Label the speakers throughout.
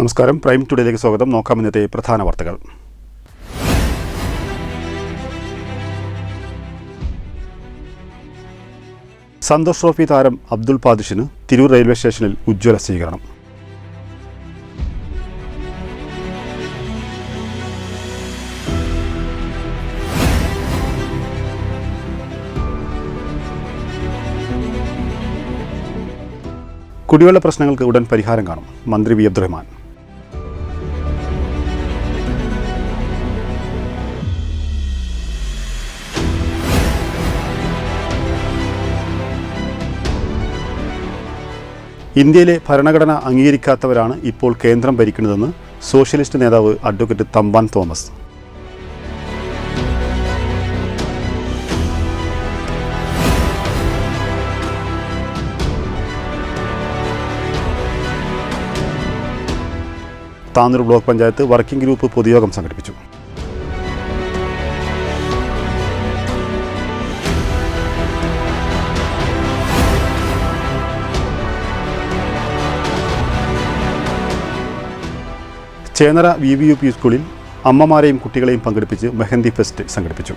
Speaker 1: നമസ്കാരം. പ്രൈം ടുഡേയിലേക്ക് സ്വാഗതം. നോക്കാം ഇന്നത്തെ പ്രധാന വാർത്തകൾ. സന്തോഷ് ട്രോഫി താരം അബ്ദുൽ ബാദിഷിന് തിരൂർ റെയിൽവേ സ്റ്റേഷനിൽ ഉജ്ജ്വല സ്വീകരണം. കുടിവെള്ള പ്രശ്നങ്ങൾക്ക് ഉടൻ പരിഹാരം കാണും മന്ത്രി വി അബ്ദുറഹ്മാൻ. ഇന്ത്യയിലെ ഭരണഘടന അംഗീകരിക്കാത്തവരാണ് ഇപ്പോൾ കേന്ദ്രം ഭരിക്കുന്നതെന്ന് സോഷ്യലിസ്റ്റ് നേതാവ് advocate Thampan Thomas. Tanur block panchayat working group പൊതുയോഗം സംഘടിപ്പിച്ചു. ചേനറ VVUP സ്കൂളിൽ അമ്മമാരെയും കുട്ടികളെയും പങ്കെടുപ്പിച്ച് മെഹന്തി ഫെസ്റ്റ് സംഘടിപ്പിച്ചു.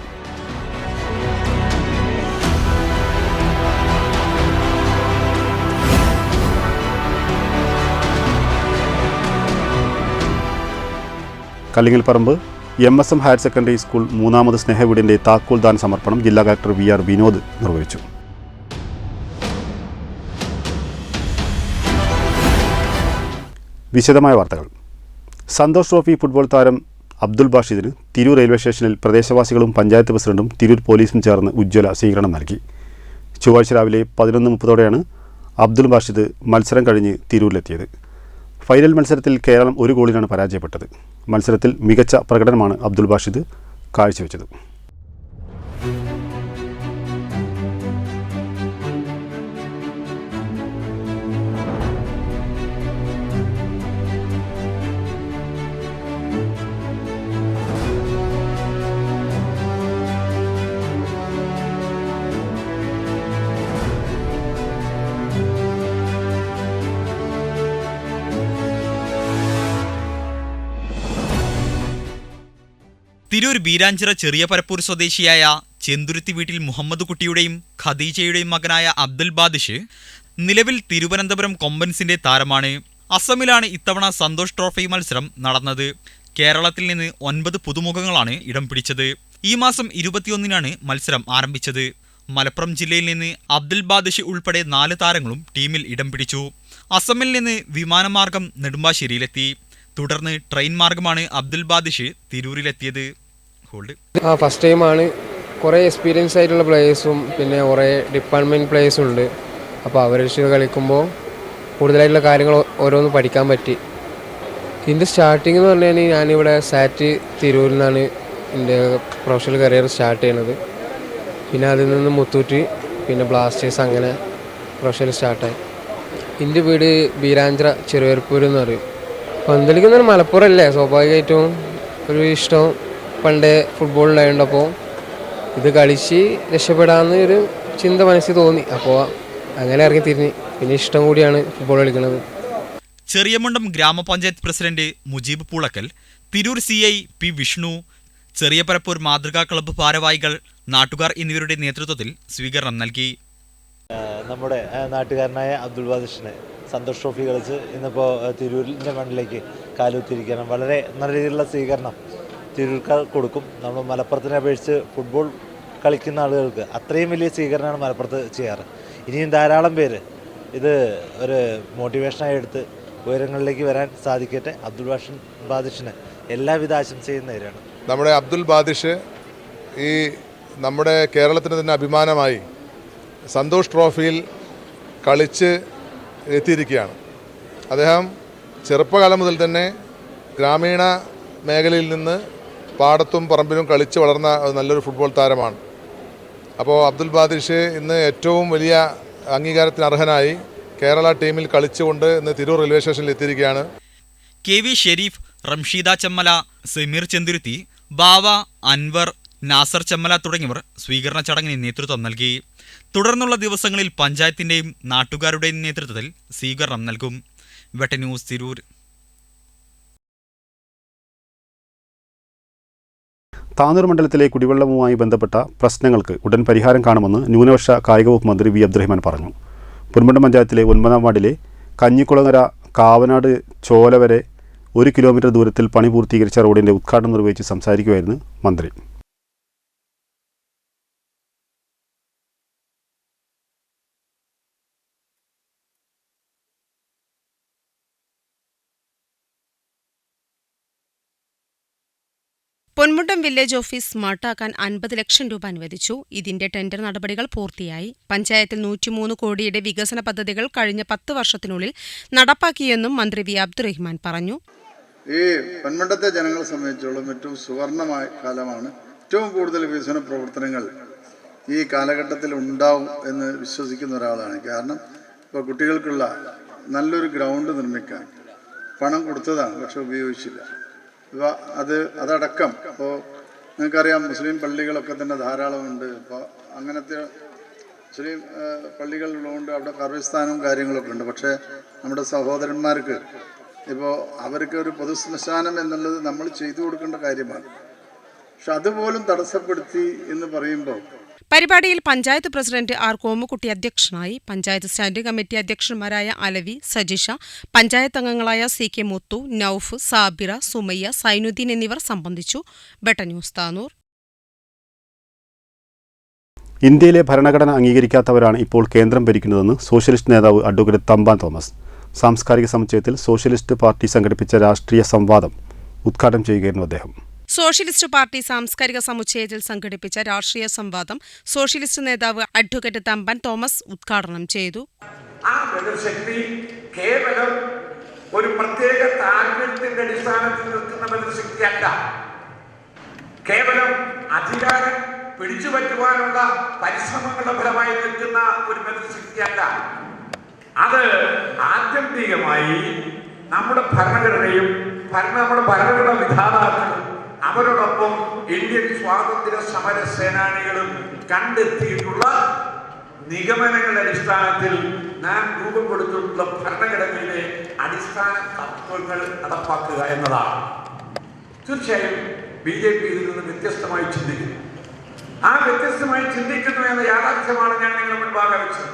Speaker 1: Kallingalparambu MSM higher secondary school 3ാമത് സ്നേഹവീടിൻ്റെ താക്കോൽദാന സമർപ്പണം ജില്ലാ കളക്ടർ VR വിനോദ് നിർവഹിച്ചു. വിശദമായ വാർത്തകൾ. സന്തോഷ് ട്രോഫി ഫുട്ബോൾ താരം അബ്ദുൽ ബാഷിദിന് തിരൂർ റെയിൽവേ സ്റ്റേഷനിൽ പ്രദേശവാസികളും പഞ്ചായത്ത് പ്രസിഡന്റും തിരൂർ പോലീസും ചേർന്ന് ഉജ്ജ്വല സ്വീകരണം നൽകി. ചൊവ്വാഴ്ച രാവിലെ 11:30 അബ്ദുൽ ബാഷിദ് മത്സരം കഴിഞ്ഞ് തിരൂരിലെത്തിയത്. ഫൈനൽ മത്സരത്തിൽ കേരളം 1 ഗോളിനാണ് പരാജയപ്പെട്ടത്. മത്സരത്തിൽ മികച്ച പ്രകടനമാണ് അബ്ദുൽ ബാഷിദ് കാഴ്ചവെച്ചത്.
Speaker 2: തിരൂർ ബീരാഞ്ചിറ ചെറിയ പരപ്പൂർ സ്വദേശിയായ ചെന്തുരുത്തി വീട്ടിൽ മുഹമ്മദ് കുട്ടിയുടെയും ഖദീജയുടെയും മകനായ അബ്ദുൽ ബാദിഷ് നിലവിൽ തിരുവനന്തപുരം കൊമ്പൻസിന്റെ താരമാണ്. അസമിലാണ് ഇത്തവണ സന്തോഷ് ട്രോഫി മത്സരം നടന്നത്. കേരളത്തിൽ നിന്ന് 9 പുതുമുഖങ്ങളാണ് ഇടം പിടിച്ചത്. ഈ മാസം 21-നാണ് മത്സരം ആരംഭിച്ചത്. മലപ്പുറം ജില്ലയിൽ നിന്ന് അബ്ദുൽ ബാദിഷ് ഉൾപ്പെടെ 4 താരങ്ങളും ടീമിൽ ഇടം പിടിച്ചു. അസമിൽ നിന്ന് വിമാനമാർഗം നെടുമ്പാശ്ശേരിയിലെത്തി. തുടർന്ന് ട്രെയിൻ മാർഗമാണ് അബ്ദുൽ ബാദിഷ് തിരൂരിലെത്തിയത്.
Speaker 3: ഫസ്റ്റ് ടൈമാണ്. കുറേ എക്സ്പീരിയൻസ് ആയിട്ടുള്ള പ്ലേയേഴ്സും പിന്നെ കുറേ ഡിപ്പാർട്ട്മെൻറ്റ് പ്ലേയേഴ്സും ഉണ്ട്. അപ്പോൾ അവരെ കളിക്കുമ്പോൾ കൂടുതലായിട്ടുള്ള കാര്യങ്ങൾ ഓരോന്ന് പഠിക്കാൻ പറ്റി. ഇതിൻ്റെ സ്റ്റാർട്ടിങ് എന്ന് പറഞ്ഞു കഴിഞ്ഞാൽ ഞാനിവിടെ സാറ്റ് തിരൂരിൽ നിന്നാണ് എൻ്റെ പ്രൊഫഷണൽ കരിയർ സ്റ്റാർട്ട് ചെയ്യുന്നത്. പിന്നെ അതിൽ നിന്ന് മുത്തൂറ്റ് പിന്നെ ബ്ലാസ്റ്റേഴ്സ് അങ്ങനെ പ്രൊഫഷണൽ സ്റ്റാർട്ടായി. എൻ്റെ വീട് ബീരാഞ്ചിറ ചെറുപരപ്പൂർ എന്ന് പറയും. പന്തളിക്കുന്ന മലപ്പുറം അല്ലേ, സ്വാഭാവികമായിട്ടും ഒരു ഇഷ്ടം പണ്ടേ ഫുട്ബോളിലായതുകൊണ്ടപ്പോൾ ഇത് കളിച്ച് രക്ഷപ്പെടാമെന്ന് ഒരു ചിന്ത മനസ്സിൽ തോന്നി. അപ്പോൾ അങ്ങനെ ഇറങ്ങി തിരിഞ്ഞ് പിന്നെ ഇഷ്ടം കൂടിയാണ് ഫുട്ബോൾ കളിക്കുന്നത്.
Speaker 2: ചെറിയമുണ്ടം ഗ്രാമപഞ്ചായത്ത് president Mujeeb Poolakkal, Tirur CI P Vishnu, ചെറിയ പരപ്പൂർ മാതൃകാ ക്ലബ്ബ് ഭാരവാഹികൾ, നാട്ടുകാർ എന്നിവരുടെ നേതൃത്വത്തിൽ സ്വീകരണം നൽകി.
Speaker 4: നമ്മുടെ നാട്ടുകാരനായ അബ്ദുൽ ബാദിഷിനെ സന്തോഷ് ട്രോഫി കളിച്ച് ഇന്നിപ്പോൾ തിരൂരിൻ്റെ മണ്ണിലേക്ക് കാലുകുത്തിയിരിക്കുകയാണ്. വളരെ നല്ല രീതിയിലുള്ള സ്വീകരണം തിരൂർക്കാർ കൊടുക്കും. നമ്മൾ മലപ്പുറത്തിനെ അപേക്ഷിച്ച് ഫുട്ബോൾ കളിക്കുന്ന ആളുകൾക്ക് അത്രയും വലിയ സ്വീകരണമാണ് മലപ്പുറത്ത് ചെയ്യാറ്. ഇനിയും ധാരാളം പേര് ഇത് ഒരു മോട്ടിവേഷനായി എടുത്ത് ഉയരങ്ങളിലേക്ക് വരാൻ സാധിക്കട്ടെ. അബ്ദുൽ ബാദിഷിന് എല്ലാവിധ ആശംസയും നേരാണ്.
Speaker 5: നമ്മുടെ അബ്ദുൽ ബാദിഷ് ഈ നമ്മുടെ കേരളത്തിന് തന്നെ അഭിമാനമായി സന്തോഷ് ട്രോഫിയിൽ കളിച്ച് എത്തിയിരിക്കുകയാണ്. അദ്ദേഹം ചെറുപ്പകാലം മുതൽ തന്നെ ഗ്രാമീണ മേഖലയിൽ നിന്ന് പാടത്തും പറമ്പിലും കളിച്ച് വളർന്ന നല്ലൊരു ഫുട്ബോൾ താരമാണ്. അപ്പോൾ അബ്ദുൽ ബാദിഷ് ഇന്ന് ഏറ്റവും വലിയ അംഗീകാരത്തിന് അർഹനായി കേരള ടീമിൽ കളിച്ചുകൊണ്ട് ഇന്ന് തിരൂർ റെയിൽവേ സ്റ്റേഷനിൽ എത്തിയിരിക്കുകയാണ്.
Speaker 2: KV ഷെരീഫ്, റംഷീദ ചെമ്മല, സമീർ ചെന്തുരുത്തി, ബാവ, അൻവർ, നാസർ ചെമ്മല തുടങ്ങിയവർ സ്വീകരണ ചടങ്ങിന് നേതൃത്വം നൽകി. തുടർന്നുള്ള ദിവസങ്ങളിൽ പഞ്ചായത്തിന്റെയും നാട്ടുകാരുടെയും നേതൃത്വത്തിൽ സ്വീകരണം നൽകും. വെട്ട ന്യൂസ്, തിരൂർ.
Speaker 1: താനൂർ മണ്ഡലത്തിലെ കുടിവെള്ളവുമായി ബന്ധപ്പെട്ട പ്രശ്നങ്ങൾക്ക് ഉടൻ പരിഹാരം കാണുമെന്ന് ന്യൂനപക്ഷ കായിക വകുപ്പ് മന്ത്രി വി അബ്ദുറഹ്മാൻ പറഞ്ഞു. പൊന്മുണ്ടം പഞ്ചായത്തിലെ 9-ാം വാർഡിലെ കഞ്ഞിക്കുളങ്ങര കാവനാട് ചോല വരെ 1 കിലോമീറ്റർ ദൂരത്തിൽ പണി പൂർത്തീകരിച്ച റോഡിന്റെ ഉദ്ഘാടനം നിർവഹിച്ച് സംസാരിക്കുകയായിരുന്നു മന്ത്രി.
Speaker 6: പൊന്മുണ്ടം വില്ലേജ് ഓഫീസ് സ്മാർട്ടാക്കാൻ 50 ലക്ഷം രൂപ അനുവദിച്ചു. ഇതിന്റെ ടെൻഡർ നടപടികൾ പൂർത്തിയായി. പഞ്ചായത്തിൽ 103 കോടിയുടെ വികസന പദ്ധതികൾ കഴിഞ്ഞ 10 വർഷത്തിനുള്ളിൽ നടപ്പാക്കിയെന്നും മന്ത്രി വി അബ്ദുറഹ്മാൻ പറഞ്ഞു.
Speaker 7: ഈ പൊന്മുണ്ടത്തെ ജനങ്ങളെ സംബന്ധിച്ചോളം ഏറ്റവും സുവർണമായ കാലമാണ്. ഏറ്റവും കൂടുതൽ വികസന പ്രവർത്തനങ്ങൾ ഈ കാലഘട്ടത്തിൽ ഉണ്ടാവും എന്ന് വിശ്വസിക്കുന്ന ഒരാളാണ്. കാരണം ഇപ്പോൾ കുട്ടികൾക്കുള്ള നല്ലൊരു ഗ്രൗണ്ട് നിർമ്മിക്കാൻ പണം കൊടുത്തതാണ്, പക്ഷെ ഉപയോഗിച്ചില്ല. അതടക്കം ഇപ്പോൾ നിങ്ങൾക്കറിയാം, മുസ്ലിം പള്ളികളൊക്കെ തന്നെ ധാരാളമുണ്ട്. അപ്പോൾ അങ്ങനത്തെ മുസ്ലിം പള്ളികളുള്ളതുകൊണ്ട് അവിടെ കർമ്മസ്ഥാനവും കാര്യങ്ങളൊക്കെ ഉണ്ട്. പക്ഷേ നമ്മുടെ സഹോദരന്മാർക്ക് ഇപ്പോൾ അവർക്ക് ഒരു പൊതു ശ്മശാനം എന്നുള്ളത് നമ്മൾ ചെയ്തു കൊടുക്കേണ്ട കാര്യമാണ്. പക്ഷെ അതുപോലും തടസ്സപ്പെടുത്തി എന്ന് പറയുമ്പോൾ
Speaker 6: പരിപാടിയിൽ പഞ്ചായത്ത് പ്രസിഡന്റ് ആർ കോമുകുട്ടി അധ്യക്ഷനായി. പഞ്ചായത്ത് സ്റ്റാൻഡിംഗ് കമ്മിറ്റി അധ്യക്ഷന്മാരായ അലവി, സജിഷ, പഞ്ചായത്ത് അംഗങ്ങളായ CK മുത്തു, നൌഫ്, സാബിറ, സുമയ്യ, സൈനുദ്ദീൻ എന്നിവർ സംബന്ധിച്ചു. ബെട്ട ന്യൂസ്, താനൂർ.
Speaker 1: ഇന്ത്യയിലെ ഭരണഘടന അംഗീകരിക്കാത്തവരാണ് ഇപ്പോൾ കേന്ദ്രം ഭരിക്കുന്നതെന്ന് സോഷ്യലിസ്റ്റ് നേതാവ് അഡ്വക്കേറ്റ് തമ്പാൻ തോമസ് സാംസ്കാരിക സമുച്ചയത്തിൽ സോഷ്യലിസ്റ്റ് പാർട്ടി സംഘടിപ്പിച്ച രാഷ്ട്രീയ സംവാദം ഉദ്ഘാടനം ചെയ്യുകയായിരുന്നു അദ്ദേഹം.
Speaker 6: സോഷ്യലിസ്റ്റ് പാർട്ടി സാംസ്കാരിക സമുച്ചയത്തിൽ സംഘടിപ്പിച്ച രാഷ്ട്രീയ സംവാദം സോഷ്യലിസ്റ്റ് നേതാവ് അഡ്വക്കേറ്റ് തമ്പാൻ തോമസ് ഉദ്ഘാടനം ചെയ്തു.
Speaker 8: ആ ബദർശക്തി കേവലം ഒരു പ്രത്യേക താല്പര്യത്തിന്റെ അടിസ്ഥാനത്തിൽ നിൽക്കുന്ന ബദർശക്തിയല്ല, കേവലം അധികാരം പിടിച്ചുപറ്റുവാനുള്ള പരിശ്രമങ്ങളുടെ ഫലമായി നിൽക്കുന്ന ഒരു ബദർശക്തിയല്ല. അത് ആത്യന്തികമായി നമ്മുടെ ഭരണഘടനയും നമ്മുടെ ഭരണഘടന വിധാതാക്കളും അവരോടൊപ്പം ഇന്ത്യൻ സ്വാതന്ത്ര്യ സമര സേനാനികളും കണ്ടെത്തിയിട്ടുള്ള നിഗമനങ്ങളുടെ അടിസ്ഥാനത്തിൽ നാം രൂപം കൊടുത്തിട്ടുള്ള ഭരണഘടനയിലെ അടിസ്ഥാന തത്വങ്ങൾ നടപ്പാക്കുക എന്നതാണ്. തീർച്ചയായും BJP ഇതിൽ നിന്ന് വ്യത്യസ്തമായി ചിന്തിക്കുന്നു. ആ വ്യത്യസ്തമായി ചിന്തിക്കുന്നു എന്ന യാഥാർത്ഥ്യമാണ് ഞാൻ നിങ്ങളുടെ മുൻപാകെ വെച്ചത്.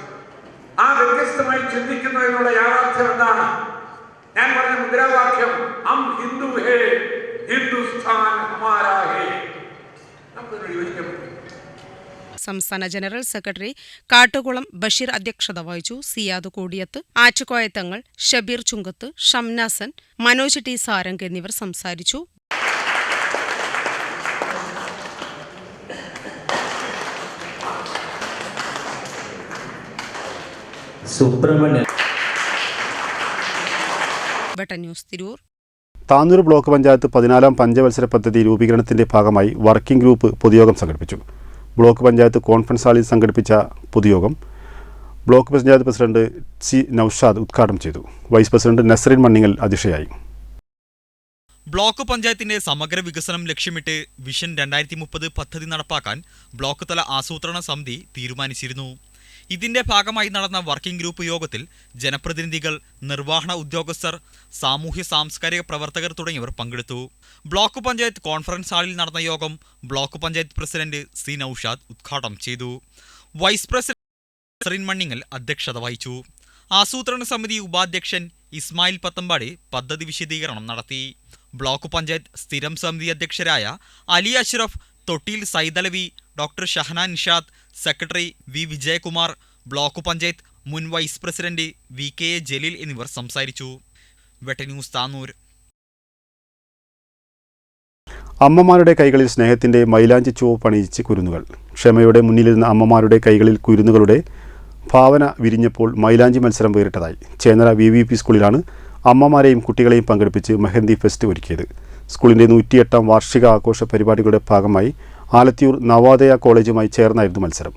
Speaker 8: ആ വ്യത്യസ്തമായി ചിന്തിക്കുന്നു എന്നുള്ള യാഥാർത്ഥ്യം എന്താണ്? ഞാൻ പറഞ്ഞ മുദ്രാവാക്യം ഹം ഹിന്ദു ഹേ, ഹിന്ദുസ്ഥാൻ ഹമാരാ ഹേ. നമുക്ക് യോജിക്കപ്പെട്ടു.
Speaker 6: സംസ്ഥാന ജനറൽ സെക്രട്ടറി കാട്ടുകുളം ബഷീർ അധ്യക്ഷത വഹിച്ചു. സിയാദ് കോടിയത്ത്, ആറ്റുകോയത്തങ്ങൾ, ഷബീർ ചുങ്കത്ത്, ഷംനാസൻ, മനോജ് T സാരംഗ് എന്നിവർ സംസാരിച്ചു. വെട്ട ന്യൂസ്, തിരൂർ.
Speaker 1: താനൂർ ബ്ലോക്ക് പഞ്ചായത്ത് 14-ാം പഞ്ചവത്സര പദ്ധതി രൂപീകരണത്തിന്റെ ഭാഗമായി വർക്കിംഗ് ഗ്രൂപ്പ് പൊതുയോഗം സംഘടിപ്പിച്ചു. ബ്ലോക്ക് പഞ്ചായത്ത് കോൺഫറൻസ് ഹാളിൽ സംഘടിപ്പിച്ച പൊതുയോഗം block panchayat president C Naushad ഉദ്ഘാടനം ചെയ്തു. വൈസ് പ്രസിഡന്റ് നസ്രീൻ മണ്ണിങ്ങൽ അധ്യക്ഷയായി.
Speaker 2: ബ്ലോക്ക് പഞ്ചായത്തിന്റെ സമഗ്ര വികസനം ലക്ഷ്യമിട്ട് വിഷൻ 2030 പദ്ധതി നടപ്പാക്കാൻ ബ്ലോക്ക് തല ആസൂത്രണ സമിതി തീരുമാനിച്ചിരുന്നു. ഇതിന്റെ ഭാഗമായി നടന്ന വർക്കിംഗ് ഗ്രൂപ്പ് യോഗത്തിൽ ജനപ്രതിനിധികൾ, നിർവ്വഹണ ഉദ്യോഗസ്ഥർ, സാമൂഹ്യ സാംസ്കാരിക പ്രവർത്തകർ തുടങ്ങിയവർ പങ്കെടുത്തു. ബ്ലോക്ക് പഞ്ചായത്ത് കോൺഫറൻസ് ഹാളിൽ നടന്ന യോഗം block panchayat president C Naushad ഉദ്ഘാടനം ചെയ്തു. വൈസ് പ്രസിഡന്റ് നസ്രീൻ മണ്ണിങ്ങൽ അധ്യക്ഷത വഹിച്ചു. ആസൂത്രണ സമിതി ഉപാധ്യക്ഷൻ ഇസ്മായിൽ പത്തമ്പാടി പദ്ധതി വിശദീകരണം നടത്തി. ബ്ലോക്ക് പഞ്ചായത്ത് സ്ഥിരം സമിതി അധ്യക്ഷരായ അലി അഷ്റഫ്, തൊട്ടിയിൽ Saidalavi, doctor Shahana Nishad, secretary V Vijayakumar, block panchayat മുൻ വൈസ് പ്രസിഡന്റ് VKA ജലീൽ എന്നിവർ സംസാരിച്ചു. വെട്ട ന്യൂസ്, താനൂർ.
Speaker 1: അമ്മമാരുടെ കൈകളിൽ സ്നേഹത്തിന്റെ മൈലാഞ്ചി ചുവപ്പ് അണിയിച്ച് കുരുന്നുകൾ. ക്ഷമയുടെ മുന്നിലിരുന്ന അമ്മമാരുടെ കൈകളിൽ കുരുന്നുകളുടെ ഭാവന വിരിഞ്ഞപ്പോൾ മൈലാഞ്ചി മത്സരം വേറിട്ടതായി. ചേന്നര VVP സ്കൂളിലാണ് അമ്മമാരെയും കുട്ടികളെയും പങ്കെടുപ്പിച്ച് മെഹന്തി ഫെസ്റ്റ് ഒരുക്കിയത്. സ്കൂളിൻ്റെ 108ാം വാർഷിക ആഘോഷ പരിപാടികളുടെ ഭാഗമായി ആലത്തിയൂർ നവോദയ കോളേജുമായി ചേർന്നായിരുന്നു മത്സരം.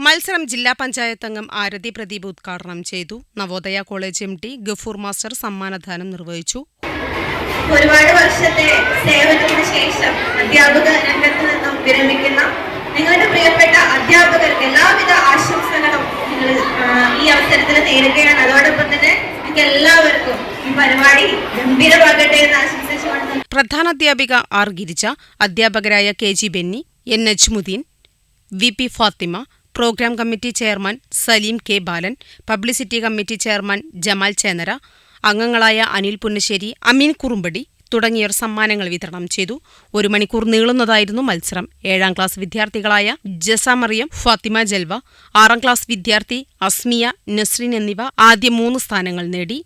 Speaker 6: മത്സരം ജില്ലാ പഞ്ചായത്ത് അംഗം ആരതി പ്രദീപ് ഉദ്ഘാടനം ചെയ്തു. Navodaya college MD Gafoor master സമ്മാനദാനം നിർവഹിച്ചു.
Speaker 9: ഒരുപാട് വർഷത്തെ സേവനത്തിന് ശേഷം അധ്യാപക രംഗത്ത് നിന്നും വിരമിക്കുന്ന നിങ്ങളുടെ പ്രിയപ്പെട്ട അധ്യാപകർക്ക് എല്ലാവിധ ആശംസകളും നിങ്ങൾ ഈ അവസരത്തിൽ നേരുകയാണ്. അതോടൊപ്പം തന്നെ നിങ്ങൾക്ക് എല്ലാവർക്കും ഈ പരിപാടി ഗംഭീരമാകട്ടെ എന്ന് ആശംസിച്ചുകൊണ്ട്
Speaker 6: പ്രധാനാധ്യാപിക ആർ ഗിരിജ, അധ്യാപകരായ KG Benny, N Najmuddeen, VP Fathima, programme committee chairman Saleem K Balan, publicity committee chairman Jamal Chenara, അംഗങ്ങളായ അനിൽ പുന്നശ്ശേരി, അമീൻ കുറുമ്പടി തുടങ്ങിയവർ സമ്മാനങ്ങൾ വിതരണം ചെയ്തു. 1 മണിക്കൂർ നീളുന്നതായിരുന്നു മത്സരം. 7ാം ക്ലാസ് വിദ്യാർത്ഥികളായ ജസ മറിയം, ഫാത്തിമ ജൽവ, 6ാം ക്ലാസ് വിദ്യാർത്ഥി അസ്മിയ, നസ്രീൻ എന്നിവ ആദ്യ 3 സ്ഥാനങ്ങൾ നേടി.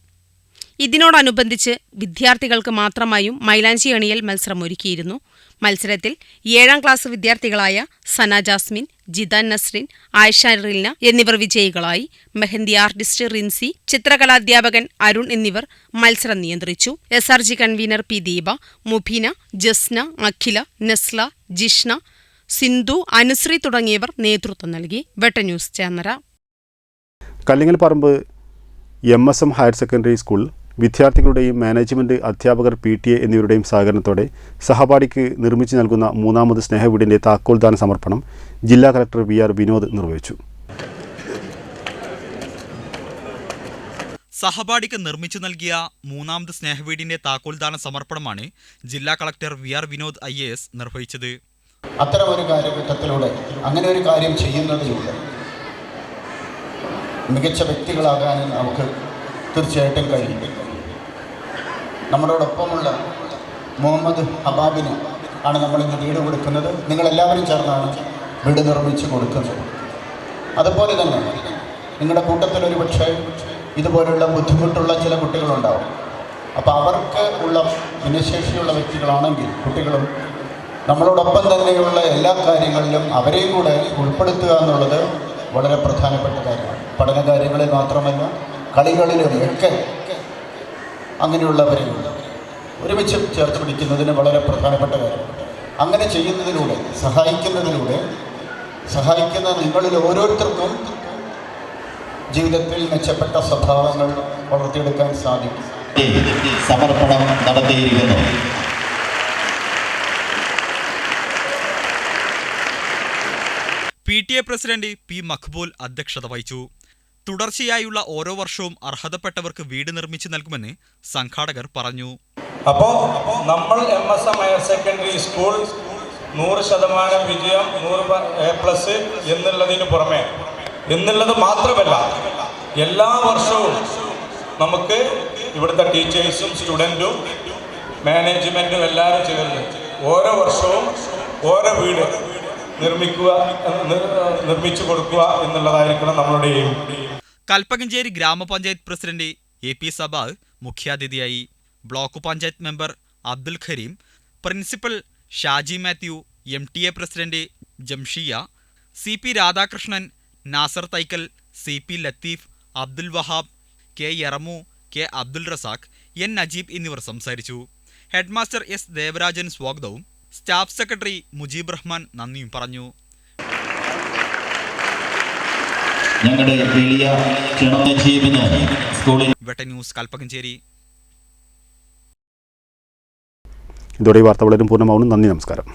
Speaker 6: ഇതിനോടനുബന്ധിച്ച് വിദ്യാർത്ഥികൾക്ക് മാത്രമായും മൈലാഞ്ചി അണിയൽ മത്സരം ഒരുക്കിയിരുന്നു. മത്സരത്തിൽ 7ാം ക്ലാസ് വിദ്യാർത്ഥികളായ സന ജാസ്മിൻ, ജിദാൻ നസ്രീൻ, ആയിഷ റിൽന എന്നിവർ വിജയികളായി. മെഹന്തി ആർട്ടിസ്റ്റ് റിൻസി, ചിത്രകലാധ്യാപകൻ അരുൺ എന്നിവർ മത്സരം നിയന്ത്രിച്ചു. SRG convener P Deepa, Mubeena, Jasna, Akhila, Nasla, Jishna, Sindhu, Anusree തുടങ്ങിയവർ നേതൃത്വം നൽകി. വെട്ട news Chennara.
Speaker 1: Kallingal Parambu MSM higher secondary school വിദ്യാർത്ഥികളുടെയും മാനേജ്മെൻറ്റ്, അധ്യാപകർ, PTA എന്നിവരുടെയും സഹകരണത്തോടെ സഹപാഠിക്ക് നിർമ്മിച്ചു നൽകുന്ന 3ാമത് സ്നേഹവീടിൻ്റെ താക്കോൽദാന സമർപ്പണം ജില്ലാ കളക്ടർ VR വിനോദ് നിർവഹിച്ചു.
Speaker 2: സഹപാഠിക്ക് നിർമ്മിച്ചു നൽകിയ 3ാമത് സ്നേഹവീടിന്റെ താക്കോൽദാന സമർപ്പണമാണ് ജില്ലാ കളക്ടർ VR വിനോദ് IAS നിർവഹിച്ചത്.
Speaker 10: അത്തരം ഒരു കാലഘട്ടത്തിലൂടെ അങ്ങനെ ഒരു കാര്യം ചെയ്യുന്നതിലൂടെ മികച്ച വ്യക്തികളാകാനും നമുക്ക് തീർച്ചയായിട്ടും കഴിയും. നമ്മളോടൊപ്പമുള്ള മുഹമ്മദ് ഹബാബിന് ആണ് നമ്മളിന്ന് വീട് കൊടുക്കുന്നത്. നിങ്ങളെല്ലാവരും ചേർന്നാണ് വീട് നിർമ്മിച്ച് കൊടുക്കുന്നത്. അതുപോലെ തന്നെ നിങ്ങളുടെ കൂട്ടത്തിലൊരു പക്ഷേ ഇതുപോലുള്ള ബുദ്ധിമുട്ടുള്ള ചില കുട്ടികളുണ്ടാവും. അപ്പോൾ അവർക്ക് ഉള്ള ഭിന്നശേഷിയുള്ള വ്യക്തികളാണെങ്കിൽ കുട്ടികളും നമ്മളോടൊപ്പം തന്നെയുള്ള എല്ലാ കാര്യങ്ങളിലും അവരെയും കൂടെ ഉൾപ്പെടുത്തുക എന്നുള്ളത് വളരെ പ്രധാനപ്പെട്ട കാര്യമാണ്. പഠന കാര്യങ്ങളിൽ മാത്രമല്ല കളികളിലും ഒക്കെ അങ്ങനെയുള്ളവരെ ഒരുമിച്ച് ചേർത്ത് പിടിക്കുന്നതിന് വളരെ പ്രധാനപ്പെട്ട കാര്യമാണ്. അങ്ങനെ ചെയ്യുന്നതിലൂടെ സഹായിക്കുന്ന നിങ്ങളിൽ ഓരോരുത്തർക്കും ജീവിതത്തിൽ മെച്ചപ്പെട്ട സ്വഭാവങ്ങൾ വളർത്തിയെടുക്കാൻ സാധിക്കും.
Speaker 11: സമർപ്പണം നടത്തിയിരിക്കുന്നു.
Speaker 2: PTA പ്രസിഡന്റ് P മഖ്ബൂൽ അധ്യക്ഷത വഹിച്ചു. തുടർച്ചയായുള്ള ഓരോ വർഷവും അർഹതപ്പെട്ടവർക്ക് വീട് നിർമ്മിച്ചു നൽകുമെന്ന് സംഘാടകർ പറഞ്ഞു.
Speaker 12: അപ്പോൾ നമ്മൾ MSM ഹയർ സെക്കൻഡറി സ്കൂൾ 100% വിജയം, 100 A+ എന്നുള്ളതിന് പുറമെ എന്നുള്ളത് മാത്രമല്ല എല്ലാ വർഷവും നമുക്ക് ഇവിടുത്തെ ടീച്ചേഴ്സും സ്റ്റുഡൻറ്റും മാനേജ്മെൻറ്റും എല്ലാവരും ചേർന്ന് ഓരോ വർഷവും ഓരോ വീട് നിർമ്മിച്ചു കൊടുക്കുക എന്നുള്ളതായിരിക്കണം നമ്മളുടെ എയിം.
Speaker 2: കൽപ്പകഞ്ചേരി ഗ്രാമപഞ്ചായത്ത് പ്രസിഡന്റ് AP സബാഹ് മുഖ്യാതിഥിയായി. Block panchayat member Abdul Kareem, principal Shaji Mathew, MTA president Jamshiya, CP Radhakrishnan, Nasar Thaikkal, CP Latheef, Abdul Wahab, K Yaramu, K Abdul Razak, N Najeeb എന്നിവർ സംസാരിച്ചു. ഹെഡ്മാസ്റ്റർ S ദേവരാജൻ സ്വാഗതവും സ്റ്റാഫ് സെക്രട്ടറി മുജീബ് റഹ്മാൻ നന്ദിയും പറഞ്ഞു. വെട്ട ന്യൂസ് കൽപ്പകഞ്ചേരി.
Speaker 1: ഇതോടെ ഈ വാർത്ത വളരെ പൂർണ്ണമാവുന്നു. നന്ദി, നമസ്കാരം.